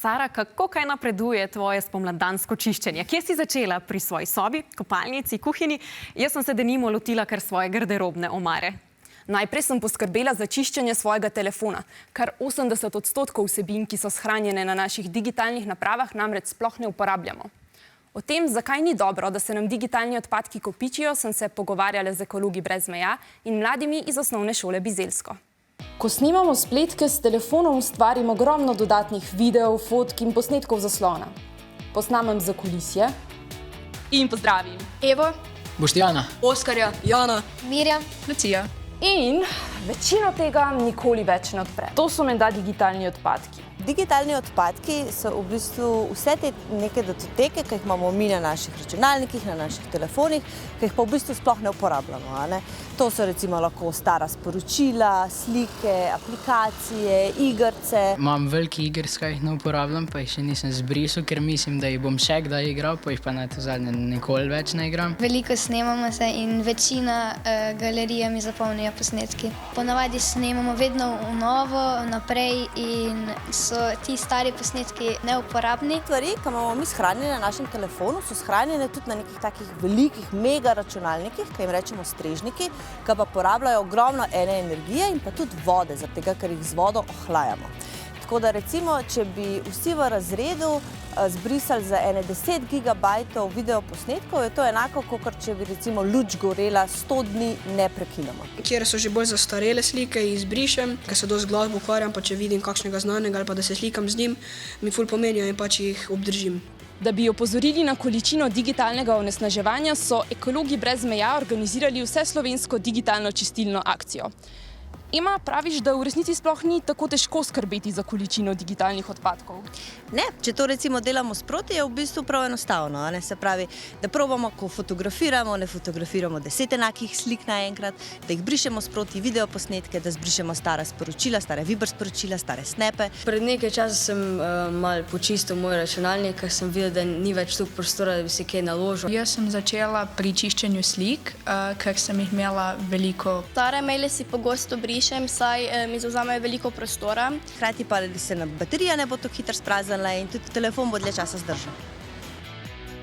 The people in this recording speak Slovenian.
Sara, kako kaj napreduje tvoje spomladansko čiščenje? Kje si začela? Pri svoji sobi, kopalnici, kuhinji? Jaz sem se denimo lotila kar svoje garderobne omare. Najprej sem poskrbela za čiščenje svojega telefona. Kar 80% vsebin, ki so shranjene na naših digitalnih napravah, namreč sploh ne uporabljamo. O tem, zakaj ni dobro, da se nam digitalni odpadki kopičijo, sem se pogovarjala z Ekologi brez meja in mladimi iz osnovne šole Bizeljsko. Ko snimamo spletke s telefonom, ustvarim ogromno dodatnih videov, fotk in posnetkov zaslona. Posnamem zakulisje in pozdravim Evo, Boštjana, Oskarja, Jana, Mirjam, Lucija. in večino tega nikoli več ne odprem. To so menda digitalni odpadki. Digitalni odpadki so v bistvu vse te neke datoteke, ki jih imamo mi na naših računalnikih, na naših telefonih, ki jih pa v bistvu sploh ne uporabljamo. To so recimo lahko stara sporočila, slike, aplikacije, igrice. imam veliko igric, ki jih ne uporabljam, pa jih še nisem zbrisal, ker mislim, da jih bom še kdaj igral, pa jih pa na to zadnje nikoli več ne igram. veliko snemamo se in večina galerije mi zapolnijo posnetki. Ponavadi snemamo vedno v novo, naprej in so ti stari posnetki neuporabni. Stvari, ki imamo mi shranjene na našem telefonu, so shranjene tudi na nekih takih velikih mega računalnikih, ki jim rečemo strežniki, ki pa porabljajo ogromno ene energije in pa tudi vode, zaradi tega, ker jih z vodo ohlajamo. Tako da recimo, če bi vsi v razredu zbrisali za ene 10 gigabajtov videoposnetkov, je to enako, kot če bi recimo luč gorela 100 dni neprekinoma. Kjer so že bolj zastarele slike, jih izbrišem, ker se dosti glasbo ukvarjam, pa če vidim kakšnega znanega ali pa da se slikam z njim, mi ful pomenijo in pač jih obdržim. Da bi opozorili na količino digitalnega onesnaževanja, so Ekologi brez meja organizirali vseslovensko digitalno čistilno akcijo. Ema, praviš, da v resnici sploh ni tako težko skrbeti za količino digitalnih odpadkov? Ne, če to recimo delamo sproti, je v bistvu prav enostavno. Se pravi, da probamo, ko fotografiramo, ne fotografiramo 10 enakih slik naenkrat, da jih brišemo sproti videoposnetke, da zbrišemo stara sporočila, stare Viber sporočila, stare snape. Pred nekaj časa sem malo počistil moj računalnik, ker sem videl, da ni več toliko prostora, da bi se kaj naložil. Jaz sem začela pri čiščenju slik, ker sem jih imela veliko. Stare maile si pogosto brišem, saj mi zavzamejo veliko prostora. Hkrati pa, da se nam baterija ne bo tako hitro spraznila in tudi telefon bo dlje časa zdržal.